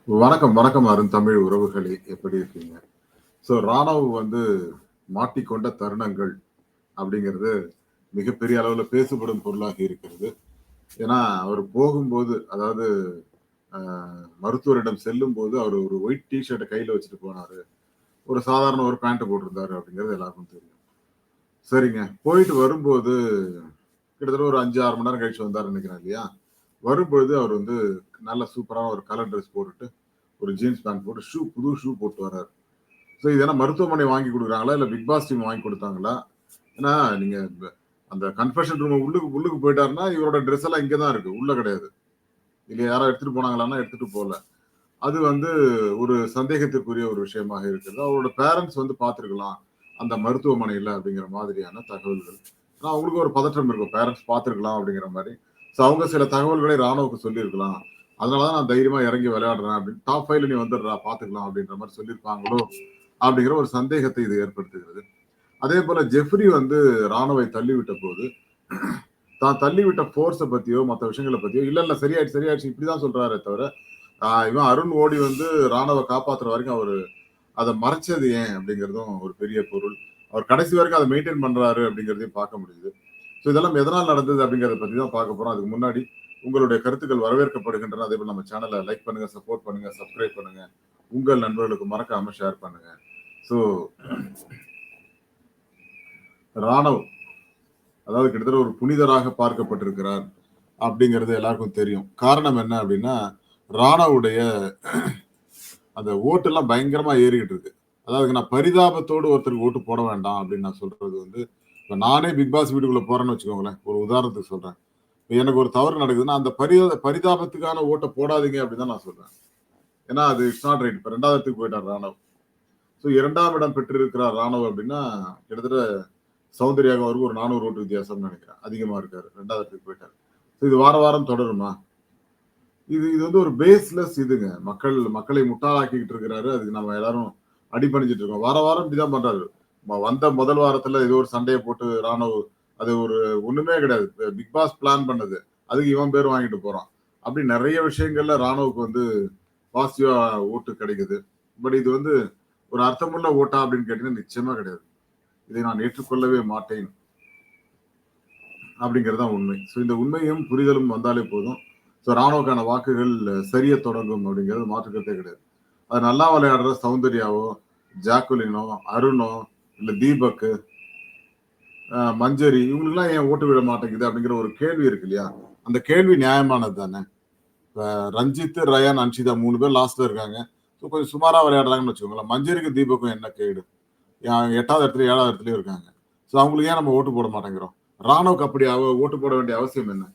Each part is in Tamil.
வணக்கம், வணக்கம் அருண் தமிழ் உறவுகளே! எப்படி இருக்கீங்க? ராணவ் வந்து மாட்டிக்கொண்ட தருணங்கள் அப்படிங்கிறது மிகப்பெரிய அளவுல பேசுபடும் பொருளாகி இருக்கிறது. ஏன்னா, அவர் போகும்போது அதாவது அ மருத்துவரிடம் செல்லும்போது அவர் ஒரு ஒயிட் டீ ஷர்ட்ட கையில வச்சுட்டு போனாரு. ஒரு சாதாரண ஒரு பேண்ட் போட்டிருந்தாரு அப்படிங்கிறது எல்லாருக்கும் தெரியும். சரிங்க. போயிட்டு வரும்போது கிட்டத்தட்ட ஒரு 5, 6 மணி நேரம் கழிச்சு வந்தாருன்னு நெனைக்கிறேன் இல்லையா? வரும்பொழுது அவர் வந்து நல்ல சூப்பரான ஒரு கலர் ட்ரெஸ் போட்டுட்டு, ஒரு ஜீன்ஸ் பேண்ட் போட்டு புது ஷூ போட்டு வராரு. இது ஏன்னா மருத்துவமனை வாங்கி குடுக்குறாங்களா? இல்ல பிக் பாஸ் டீம் வாங்கி குடுத்தாங்களா? ஏன்னா நீங்க அந்த கன்ஃபெஷன் ரூம் உள்ளுக்கு உள்ளுக்கு போயிட்டாருன்னா, இவரோட ட்ரெஸ் எல்லாம் இங்க தான் இருக்கு. உள்ள கிடையாது. இல்ல யாரோ எடுத்துட்டு போனாங்களான்னா, எடுத்துட்டு போல. அது வந்து ஒரு சந்தேகத்திற்குரிய ஒரு விஷயமாக இருக்கிறது. அவரோட பேரன்ட்ஸ் வந்து பார்த்திருக்கலாம். அந்த மருத்துவமனையில அப்படிங்கிற மாதிரியான தகவல்கள். ஆனா அவங்களுக்கு ஒரு பதற்றம் இருக்கும். பேரன்ட்ஸ் பார்த்திருக்கலாம் அப்படிங்கிற மாரி. அவங்க சில தகவல்களை ராணுவுக்கு சொல்லியிருக்கலாம். அதனால தான் நான் தைரியமா இறங்கி விளையாடுறேன் அப்படின்னு. டாப் 5ல நீ வந்துடுறா பார்த்துக்கலாம் அப்படின்ற மாரி சொல்லியிருப்பாங்களோ? அப்படிங்கிற ஒரு சந்தேகத்தை இது ஏற்படுத்துகிறது. அதே போல ஜெஃப்ரி வந்து ராணுவை தள்ளிவிட்ட போது, தான் தள்ளிவிட்ட ஃபோர்ஸ பத்தியோ, மத்த விஷயங்கள பத்தியோ, இல்ல இல்ல சரியாயிடுச்சு, சரியாயிடுச்சு இப்படிதான் சொல்றாரே தவிர, இவன் அருண் ஓடி வந்து ராணவ காப்பாத்துற வரைக்கும் அவரு அத மறைச்சது ஏன் அப்படிங்கிறதும் ஒரு பெரிய பொருள். அவர் கடைசி வரைக்கும் அத மெயின்டெயின் பண்றாரு அப்படிங்கிறதையும் பார்க்க முடியுது. இதெல்லாம் எதனால் நடந்தது அப்படிங்கிறத பத்தி தான் பார்க்க போறோம். அதுக்கு முன்னாடி உங்களுடைய கருத்துக்கள் வரவேற்கப்படுகின்றன. அதேபோல நம்ம சேனல லைக் பண்ணுங்க, சப்போர்ட் பண்ணுங்க, சப்ஸ்கிரைப் பண்ணுங்க. உங்கள் நண்பர்களுக்கு மறக்காம ஷேர் பண்ணுங்க. ஸோ ராணவ் அதாவது கிட்டத்தட்ட ஒரு புனிதராக பார்க்கப்பட்டிருக்கிறார் அப்படிங்கிறது எல்லாருக்கும் தெரியும். காரணம் என்ன அப்படின்னா, ராணவுடைய அந்த ஓட்டெல்லாம் பயங்கரமா ஏறிக்கிட்டு இருக்கு. அதாவது நான் பரிதாபத்தோடு ஒருத்தருக்கு ஓட்டு போட வேண்டாம் அப்படின்னு நான் சொல்றது வந்து, இப்ப நானே பிக் பாஸ் வீட்டுக்குள்ள போறேன்னு வச்சுக்கோங்களேன். ஒரு உதாரணத்துக்கு சொல்றேன். இப்ப எனக்கு ஒரு தவறு நடக்குதுன்னா, அந்த பரிதாபத்துக்கான ஓட்ட போடாதீங்க அப்படின்னு தான் நான் சொல்றேன். ஏன்னா அது இட்ஸ் நாட் ரைட். இப்ப 2வது இடத்துக்கு போயிட்டார் ராணவ். 2ஆம் இடம் பெற்றிருக்கிறார் ராணவ் அப்படின்னா, கிட்டத்தட்ட சௌந்தர்யாவுக்கு அவருக்கு ஒரு 400 ஓட்டு வித்தியாசம்னு நினைக்கிறேன். அதிகமா இருக்காரு. 2வது இடத்துக்கு போயிட்டாரு. இது வார வாரம் தொடருமா? இது இது வந்து ஒரு பேஸ்லெஸ் இதுங்க. மக்களை முட்டாளாக்கிக்கிட்டு இருக்கிறாரு. அதுக்கு நம்ம எல்லாரும் அடிபணிஞ்சிட்டு இருக்கோம். வார வாரம் இப்படிதான் பண்றாரு. வந்த முதல் வாரத்துல ஏதோ ஒரு சண்டைய போட்டு ராணுவ அது ஒரு ஒண்ணுமே கிடையாது. பிக் பாஸ் பிளான் பண்ணது. அதுக்கு இவன் பேர் வாங்கிட்டு போறான். அப்படி நெறைய விஷயங்கள்ல ராணுவுக்கு வந்து பாசிட்டிவா ஓட்டு கிடைக்குது. பட் இது வந்து ஒரு அர்த்தமுள்ள ஓட்டா அப்படின்னு கேட்டீங்கன்னா நிச்சயமா கிடையாது. இதை நான் ஏற்றுக்கொள்ளவே மாட்டேன். அப்படிங்கிறது தான் உண்மை. இந்த உண்மையும் புரிதலும் வந்தாலே போதும். ராணுவுக்கான வாக்குகள் சரிய தொடங்கும் அப்படிங்கிறது மாற்று கருத்தே கிடையாது. அது நல்லா விளையாடுற சௌந்தர்யாவோ, ஜாக்குலினோ, அருணோ, இல்ல தீபக், மஞ்சரி இவங்களுக்கெல்லாம் ஏன் ஓட்டு விட மாட்டேங்குது அப்படிங்கிற ஒரு கேள்வி இருக்கு இல்லையா? அந்த கேள்வி நியாயமானது தானே. இப்ப ரஞ்சித், ரயான், அன்ஷிதா 3 பேர் லாஸ்ட்ல இருக்காங்க. கொஞ்சம் சுமாரா விளையாடுறாங்கன்னு வச்சுக்கோங்களேன். மஞ்சரிக்கும் தீபக்கும் என்ன கேடு? 8வது இடத்துல 7வது இடத்துலயும் இருக்காங்க. அவங்களுக்கு ஏன் நம்ம ஓட்டு போட மாட்டேங்கிறோம்? ராணுவுக்கு அப்படி ஓட்டு போட வேண்டிய அவசியம் என்ன?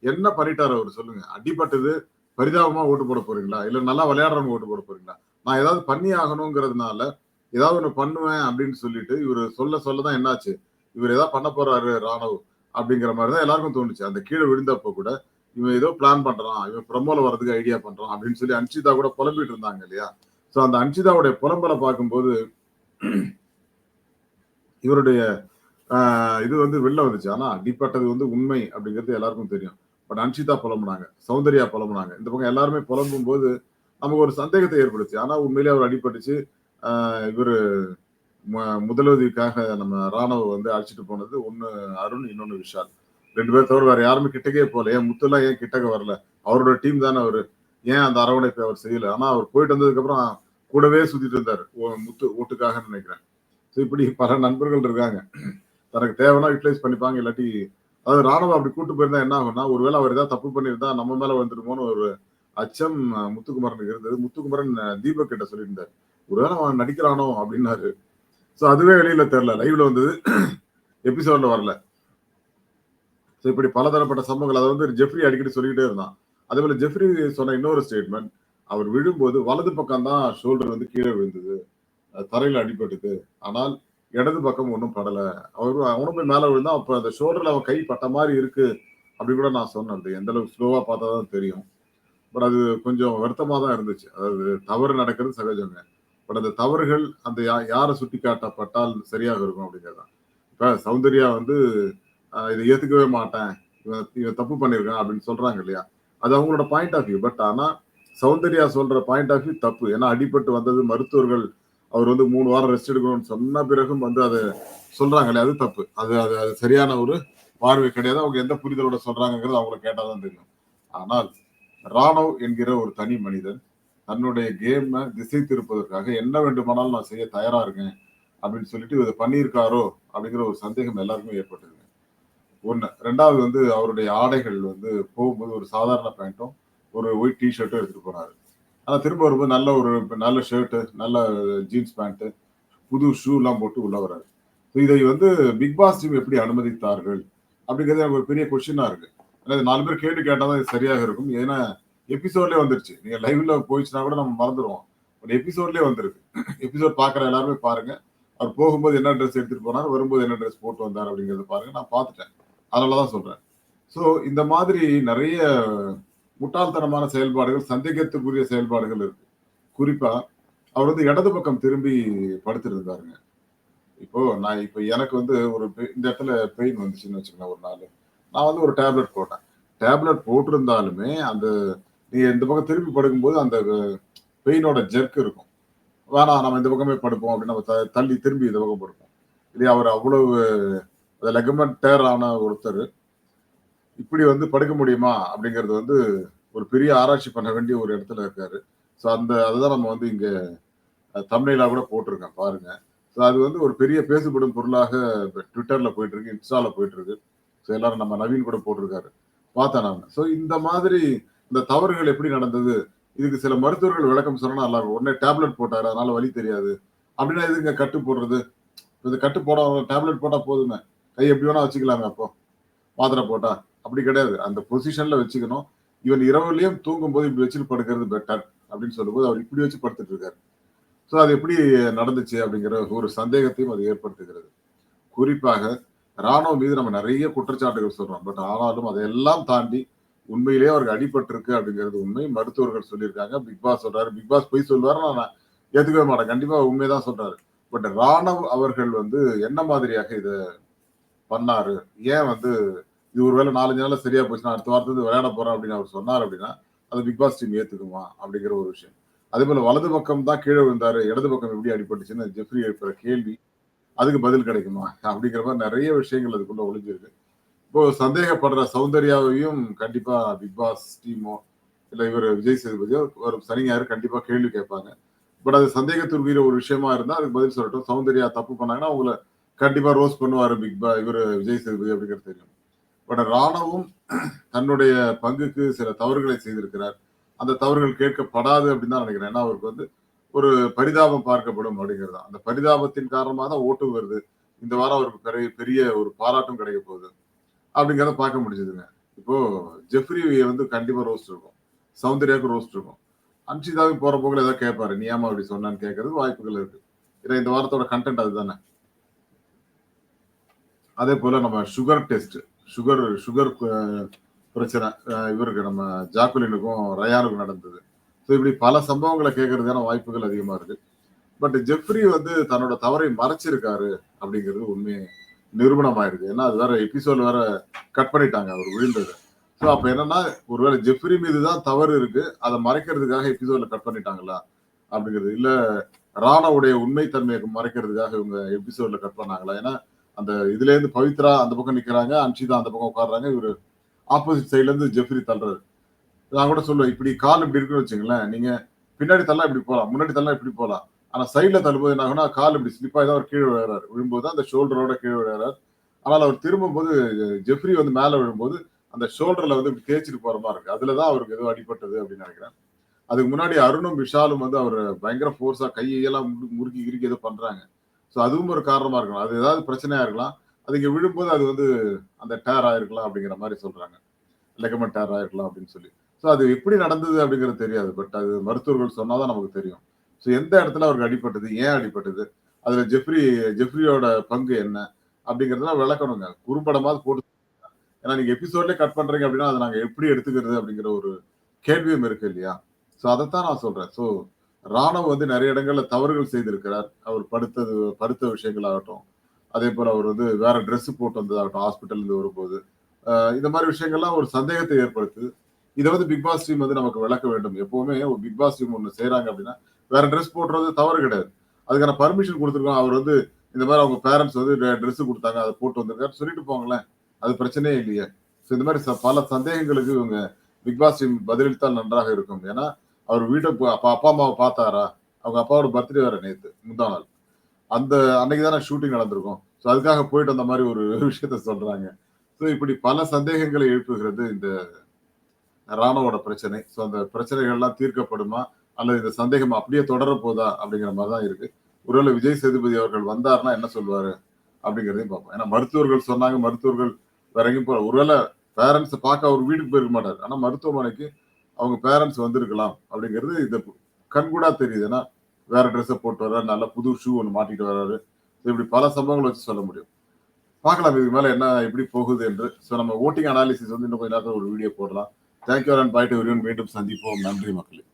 என்ன பண்ணிட்டாரு அவரு சொல்லுங்க? அடிபட்டது பரிதாபமா ஓட்டு போட போறீங்களா? இல்ல நல்லா விளையாடுறவங்க ஓட்டு போட போறீங்களா? நான் ஏதாவது பண்ணி ஆகணுங்கிறதுனால, ஏதாவது ஒண்ணு பண்ணுவேன் அப்படின்னு சொல்லிட்டு இவரு சொல்ல சொல்ல தான் என்னாச்சு? இவரு ஏதாவது பண்ண போறாரு ராணவ் அப்படிங்கிற மாரி தான் எல்லாருக்கும் தோணுச்சு. அந்த கீழ விழுந்தப்ப கூட, இவன் ஏதோ பிளான் பண்றான். இவன் ப்ரமோல வரதுக்கு ஐடியா பண்றான் அப்படின்னு சொல்லி அன்ஷிதா கூட புலம்பிட்டு இருந்தாங்க இல்லையா? அந்த அன்ஷிதாவுடைய புலம்பல பார்க்கும்போது, இவருடைய இது வந்து வெளில வந்துச்சு. ஆனா அடிப்பட்டது வந்து உண்மை அப்படிங்கிறது எல்லாருக்கும் தெரியும். பட் அன்ஷிதா புலம்புனாங்க. சௌந்தர்யா புலம்புனாங்க. இந்த பக்கம் எல்லாருமே புலம்பும்போது, நமக்கு ஒரு சந்தேகத்தை ஏற்படுச்சு. ஆனா உண்மையிலேயே அவர் அடிபட்டுச்சு. இவரு ம முதலுதவிக்காக நம்ம ராணுவ வந்து அழைச்சிட்டு போனது ஒண்ணு அருண், இன்னொன்னு விஷால். 2 பேர் தவிர வேற யாருமே கிட்டக்கே போல. முத்துலாம் ஏன் கிட்டக்க வரல? அவரோட டீம் தானே அவரு. ஏன் அந்த அரவணைப்பை அவர் செய்யல? ஆனா அவர் போயிட்டு வந்ததுக்கப்புறம் கூடவே சுத்திட்டு இருந்தாரு. முத்து ஓட்டுக்காகன்னு நினைக்கிறேன். இப்படி பல நண்பர்கள் இருக்காங்க. தனக்கு தேவைன்னா யூட்டிலைஸ் பண்ணிப்பாங்க. இல்லாட்டி அதாவது ராணுவம் அப்படி கூட்டு போயிருந்தா என்ன ஆகும்னா, ஒருவேளை அவர் ஏதாவது தப்பு பண்ணியிருந்தா நம்ம மேல வந்துருமோன்னு ஒரு அச்சம் முத்துக்குமரனுக்கு இருந்தது. முத்துக்குமரன் தீபக் கிட்ட சொல்லியிருந்தாரு. ஒருவேளை அவன் நடிக்கிறானோ அப்படின்னாரு. அதுவே வெளியில தெரியல. லைவ்ல வந்தது. எபிசோட்ல வரல. இப்படி பலதரப்பட்ட சம்பவங்கள் அத வந்து ஜெஃப்ரி அடிக்கடி சொல்லிக்கிட்டே இருந்தான். அதேபோல ஜெஃப்ரி சொன்ன இன்னொரு ஸ்டேட்மெண்ட், அவர் விழும்போது வலது பக்கம் தான் ஷோல்டர் வந்து கீழ விழுந்தது. தரையில அடிபட்டுது. ஆனால் இடது பக்கம் ஒண்ணும் படல. அவனும் போய் மேல விழுந்தான். அப்ப அந்த ஷோல்டர்ல அவன் கை பட்ட மாரி இருக்கு. அப்படி கூட நான் சொன்னேன். அது எந்த அளவுக்கு ஸ்லோவா பார்த்தா தான் தெரியும். பட் அது கொஞ்சம் வருத்தமா தான் இருந்துச்சு. அதாவது தவறு நடக்கிறது சகஜங்க. பட் அந்த தவறுகள் அந்த யார சுட்டிக்காட்டப்பட்டால் சரியாக இருக்கும் அப்படிங்கிறது தான். இப்ப சௌந்தர்யா வந்து இத ஏத்துக்கவே மாட்டேன். இவன் இவன் தப்பு பண்ணியிருக்கான் அப்படின்னு சொல்றாங்க இல்லையா? அது அவங்களோட பாயிண்ட் ஆஃப் வியூ. பட் ஆனா சௌந்தர்யா சொல்ற பாயிண்ட் ஆஃப் வியூ தப்பு. ஏன்னா அடிபட்டு வந்தது மருத்துவர்கள் அவர் வந்து 3 வாரம் ரெஸ்ட் எடுக்கணும்னு சொன்ன பிறகும் வந்து அதை சொல்றாங்களே, அது தப்பு. அது அது அது சரியான ஒரு பார்வை கிடையாது. அவங்க எந்த புரிதலோட சொல்றாங்கிறது அவங்கள கேட்டாதான் தெரியும். ஆனால் ராணவ் என்கிற ஒரு தனி மனிதன் தன்னுடைய கேமை திசை திருப்பதற்காக என்ன வேண்டுமானாலும் நான் செய்ய தயாரா இருக்கேன் அப்படின்னு சொல்லிட்டு இதை பண்ணியிருக்காரோ அப்படிங்கிற ஒரு சந்தேகம் எல்லாருக்குமே ஏற்பட்டது. ஒண்ணு. ரெண்டாவது வந்து அவருடைய ஆடைகள் வந்து போகும்போது ஒரு சாதாரண பேண்ட்டும் ஒரு ஒயிட் டிஷர்ட்டும் எடுத்துட்டு போனாரு. ஆனா திரும்ப வரும்போது நல்ல ஷர்ட், நல்ல ஜீன்ஸ் பேண்ட், புது ஷூ எல்லாம் போட்டு உள்ள வராரு. இதை வந்து பிக் பாஸ் டீம் எப்படி அனுமதித்தார்கள் அப்படிங்கிறது எனக்கு ஒரு பெரிய கொஸ்டினா இருக்கு. அதாவது 4 பேர் கேள்வி கேட்டாதான் இது சரியாக இருக்கும். ஏன்னா எபிசோட்லயே வந்துருச்சு. நீங்க லைவ்ல போயிடுச்சுன்னா கூட நம்ம மறந்துடுவோம். ஒரு எபிசோட்லயே வந்துருக்கு. எபிசோட் பாக்குற எல்லாருமே பாருங்க. அவர் போகும்போது என்ன ட்ரெஸ் எடுத்துட்டு போனார், வரும்போது என்ன ட்ரெஸ் போட்டு வந்தார் அப்படிங்கறத பாருங்க. நான் பார்த்துட்டேன். அதனாலதான் சொல்றேன். சோ இந்த மாதிரி நிறைய முட்டாள்தனமான செயல்பாடுகள், சந்தேகத்துக்குரிய செயல்பாடுகள் இருக்கு. குறிப்பா அவர் வந்து இடது பக்கம் திரும்பி படுத்திருந்தாருங்க. இப்ப எனக்கு வந்து இந்த இடத்துல பெயின் வந்துச்சுன்னு வச்சுக்கோங்க ஒரு நாள். நான் வந்து ஒரு டேப்லெட் போட்டேன். டேப்லெட் போட்டிருந்தாலுமே அந்த நீங்க இந்த பக்கம் திரும்பி படுக்கும்போது அந்த பெயினோட ஜெர்க் இருக்கும். வேணாம் நம்ம இந்த பக்கமே படுப்போம் அப்படின்னு நம்ம தள்ளி திரும்பி இந்த பக்கம் படுப்போம். இல்லையா அவர் அவ்வளவு லெகமெண்ட் டேர் ஆன ஒருத்தர் இப்படி வந்து படுக்க முடியுமா அப்படிங்கிறது வந்து ஒரு பெரிய ஆராய்ச்சி பண்ண வேண்டிய ஒரு இடத்துல இருக்காரு. ஸோ அதுதான் நம்ம வந்து இங்க தம்ப்நெயிலா கூட போட்டிருக்கேன் பாருங்க. ஸோ அது வந்து ஒரு பெரிய பேசுபடும் பொருளாக ட்விட்டர்ல போயிட்டு இருக்கு, இன்ஸ்டால போயிட்டு இருக்கு. ஸோ எல்லாரும் நம்ம நவீன் கூட போட்டிருக்காரு, பார்த்தேன் நான். ஸோ இந்த மாதிரி இந்த தவறுகள் எப்படி நடந்தது, இதுக்கு சில மருத்துவர்கள் விளக்கம் சொன்னா நல்லா இருக்கும். உடனே டேப்லெட் போட்டாரு அதனால வலி தெரியாது அப்படின்னா எதுங்க கட்டு போடுறது? இந்த கட்டு போட டேப்லெட் போட்டா போதுமே, கை எப்படி வேணா வச்சுக்கலாங்க. அப்போ மாத்திரை போட்டா அப்படி கிடையாது, அந்த பொசிஷன்ல வச்சுக்கணும். இவன் இரவுலயும் தூங்கும் போது இப்படி வச்சுட்டு படுக்கிறது பெட்டர் அப்படின்னு சொல்லும்போது அவர் இப்படி வச்சு படுத்துட்டு இருக்காரு. ஸோ அது எப்படி நடந்துச்சு அப்படிங்கிற ஒரு சந்தேகத்தையும் அது ஏற்படுத்துகிறது. குறிப்பாக ராணுவ மீது நம்ம நிறைய குற்றச்சாட்டுகள் சொல்றோம். பட் ஆனாலும் அதையெல்லாம் தாண்டி உண்மையிலேயே அவருக்கு அடிபட்டிருக்கு அப்படிங்கிறது உண்மை. மருத்துவர்கள் சொல்லியிருக்காங்க. பிக் பாஸ் சொல்றாரு. பிக் பாஸ் பொய் சொல்லுவாரு, நான் ஏத்துக்கவே மாட்டேன். கண்டிப்பா உண்மைதான் சொல்றாரு. பட் ராணவ் அவர்கள் வந்து என்ன மாதிரியாக இதை பண்ணாரு, ஏன் வந்து இது ஒருவேளை 4-5 நாள்ல சரியா போச்சுன்னா அடுத்த வாரத்துல விளையாட போறேன் அப்படின்னு அவர் சொன்னார் அப்படின்னா அது பிக் பாஸ் டீம் ஏத்துக்குமா அப்படிங்கிற ஒரு விஷயம். அதே போல வலது பக்கம் தான் கீழே விழுந்தாரு, இடது பக்கம் எப்படி அடிபட்டுச்சுன்னு ஜெஃப்ரி எழுப்புற கேள்வி, அதுக்கு பதில் கிடைக்குமா அப்படிங்கிற மாதிரி நிறைய விஷயங்கள் அதுக்குள்ள ஒளிஞ்சிருக்கு. இப்போ சந்தேகப்படுற சௌந்தர்யாவையும் கண்டிப்பா பிக் பாஸ் டீமோ இல்ல இவர் விஜய் சேதுபதியோ ஒரு சனி ஞாயிறு கண்டிப்பா கேள்வி கேட்பாங்க. பட் அது சந்தேகத்திற்குரிய ஒரு விஷயமா இருந்தா அதுக்கு பதில் சொல்லட்டும். சௌந்தர்யா தப்பு பண்ணாங்கன்னா அவங்கள கண்டிப்பா ரோஸ் பண்ணுவாரு இவர் விஜய் சேதுபதி அப்படிங்கிறது தெரியும். பட் ராணவும் தன்னுடைய பங்குக்கு சில தவறுகளை செய்திருக்கிறார். அந்த தவறுகள் கேட்கப்படாது அப்படின்னு தான் நினைக்கிறேன். ஏன்னா அவருக்கு வந்து ஒரு பரிதாபம் பார்க்கப்படும் அப்படிங்கிறது தான். அந்த பரிதாபத்தின் காரணமாக தான் ஓட்டு வருது. இந்த வாரம் அவருக்கு பெரிய பெரிய ஒரு பாராட்டும் கிடைக்க போகுது அப்படிங்கிறத பார்க்க முடிஞ்சதுங்க. இப்போ ஜெஃப்ரி வந்து கண்டிப்பா ரோஸ்ட் இருக்கும், சௌந்தர்யாவுக்கு ரோஸ்ட் இருக்கும். அன்ஷிதாவுக்கு போற போக்குல ஏதாவது கேட்பாரு, நீ ஏமா அப்படி சொன்னான்னு கேட்கறது வாய்ப்புகள் இருக்கு. ஏன்னா இந்த வாரத்தோட கண்டென்ட் அதுதானே. அதே போல நம்ம சுகர் டெஸ்ட், சுகர் சுகர் பிரச்சனை இவருக்கு நம்ம ஜாக்குலினுக்கும் ரயானுக்கும் நடந்தது. ஸோ இப்படி பல சம்பவங்களை கேட்கறதுக்கான வாய்ப்புகள் அதிகமா இருக்கு. பட் ஜெஃப்ரி வந்து தன்னோட தவறை மறைச்சிருக்காரு அப்படிங்கிறது உண்மை நிரூபணம் ஆயிருக்கு. ஏன்னா அது வேற எபிசோட் வேற கட் பண்ணிட்டாங்க அவர் விழுந்தது. ஸோ அப்ப என்னன்னா ஒருவேளை ஜெஃப்ரி மீது தான் தவறு இருக்கு, அதை மறைக்கிறதுக்காக எபிசோட்ல கட் பண்ணிட்டாங்களா அப்படிங்கிறது, இல்ல ராணாவுடைய உண்மை தன்மையை மறைக்கிறதுக்காக இவங்க எபிசோட்ல கட் பண்ணாங்களா? ஏன்னா அந்த இதுல இருந்து பவித்ரா அந்த பக்கம் நிக்கிறாங்க, அன்ஷிதா அந்த பக்கம் உட்காடுறாங்க, இவரு ஆப்போசிட் சைட்ல இருந்து ஜெஃப்ரி தள்ளுறாரு. நான் கூட சொல்லுவேன், இப்படி கால் இப்படி இருக்குன்னு வச்சுங்களேன், நீங்க பின்னாடி தள்ளா இப்படி போலாம், முன்னாடி தள்ளா இப்படி போலாம். ஆனா சைட்ல தள்ளும்போது என்ன ஆகுனா கால் இப்படி ஸ்லிப் ஆகி தான் அவர் கீழே விழுறாரு. விழும்போது அந்த ஷோல்டரோட கீழே விழுறாரு. ஆனால் அவர் திரும்பும்போது ஜெஃப்ரி வந்து மேல விழும்போது அந்த ஷோல்டர்ல வந்து இப்படி தேய்ச்சிட்டு போற மாதிரி இருக்கு. அதுலதான் அவருக்கு ஏதோ அடிபட்டது அப்படின்னு நினைக்கிறேன். அதுக்கு முன்னாடி அருணும் விஷாலும் வந்து அவர் பயங்கர ஃபோர்ஸா கையெல்லாம் முறுக்கி கிறுக்கி ஏதோ பண்றாங்க. ஸோ அதுவும் ஒரு காரணமா இருக்கலாம். அது ஏதாவது பிரச்சனையா இருக்கலாம். அது இங்க விழும்போது அது வந்து அந்த டேர் ஆயிருக்கலாம் அப்படிங்கிற மாதிரி சொல்றாங்க. லெகமெண்ட் டேர் ஆயிருக்கலாம் அப்படின்னு சொல்லி. ஸோ அது எப்படி நடந்தது அப்படிங்கிறது தெரியாது. பட் அது மருத்துவர்கள் சொன்னாதான் நமக்கு தெரியும். ஸோ எந்த இடத்துல அவருக்கு அடிபட்டது, ஏன் அடிபட்டது, அதுல ஜெஃப்ரியோட பங்கு என்ன அப்படிங்கறதெல்லாம் விளக்கணுங்க. குறும்படமாவது போட்டு. ஏன்னா நீங்க எபிசோட்லயே கட் பண்றீங்க அப்படின்னா அதை நாங்க எப்படி எடுத்துக்கிறது அப்படிங்கிற ஒரு கேள்வியும் இருக்கு இல்லையா? ஸோ அதைத்தான் நான் சொல்றேன். ஸோ ராணுவ வந்து நிறைய இடங்கள்ல தவறுகள் செய்திருக்கிறார். அவர் படுத்த விஷயங்கள் ஆகட்டும், அதே போல அவர் வந்து வேற ட்ரெஸ் போட்டு வந்ததாகட்டும், ஹாஸ்பிட்டல் இருந்து வரும்போது இந்த மாதிரி விஷயங்கள்லாம் ஒரு சந்தேகத்தை ஏற்படுத்துது. இதை வந்து பிக் பாஸ் டீம் வந்து நமக்கு விளக்க வேண்டும். எப்பவுமே ஒரு பிக் பாஸ் டீம் ஒண்ணு செய்றாங்க அப்படின்னா, வேற ட்ரெஸ் போடுறது தவறு கிடையாது. அதுக்கான பர்மிஷன் குடுத்துருக்கோம். அவர் வந்து இந்த மாரி அவங்க பேரண்ட்ஸ் வந்து ட்ரெஸ் குடுத்தாங்க. அத போட்டு வந்திருக்காரு சொல்லிட்டு போங்களேன். அது பிரச்சனையே இல்லையே. ஸோ இந்த மாரி பல சந்தேகங்களுக்கு இவங்க பிக் பாஸ் டீம் பதிலளித்தால் நன்றாக இருக்கும். ஏன்னா, அவர் வீட்ட அப்பா அம்மாவ பார்த்தாரா? அவங்க அப்பாவோட பர்த்டே வேற நேத்து, முந்தா நாள். அந்த அன்னைக்கு தானே ஷூட்டிங் நடந்திருக்கும். ஸோ அதுக்காக போயிட்டு வந்த மாரி ஒரு விஷயத்த சொல்றாங்க. ஸோ இப்படி பல சந்தேகங்களை எழுப்புகிறது இந்த ராணுவோட பிரச்சனை. ஸோ அந்த பிரச்சனைகள்லாம் தீர்க்கப்படுமா? அல்லது இந்த சந்தேகம் அப்படியே தொடரப் போதா? அப்படிங்கிற மாரி தான் இருக்கு. ஒருவேளை விஜய் சேதுபதி அவர்கள் வந்தார்னா என்ன சொல்வாரு? அப்படிங்கிறதையும் பார்ப்போம். ஏன்னா மருத்துவர்கள் சொன்னாங்க, மருத்துவர்கள் வேற எங்கேயும் போல. ஒருவேளை பேரண்ட்ஸ பார்க்க அவர் வீட்டுக்கு போயிருக்க மாட்டாரு. ஆனா மருத்துவமனைக்கு அவங்க பேரண்ட்ஸ் வந்திருக்கலாம் அப்படிங்கிறது இது கண்கூடா தெரியுது. ஏன்னா வேற ட்ரெஸ்ஸ போட்டு வர்றாரு, நல்ல புது ஷூ ஒண்ணு மாட்டிட்டு வர்றாரு. இப்படி பல சம்பவங்கள் வச்சு சொல்ல முடியும். பார்க்கலாம் இதுக்கு மேல என்ன எப்படி போகுது என்று. ஸோ நம்ம வோட்டிங் அனாலிசிஸ் வந்து இன்னும் கொஞ்ச நேரத்துல ஒரு வீடியோ போடலாம். Thank you and bye to everyone. மீண்டும் சந்திப்போம். நன்றி மக்களே.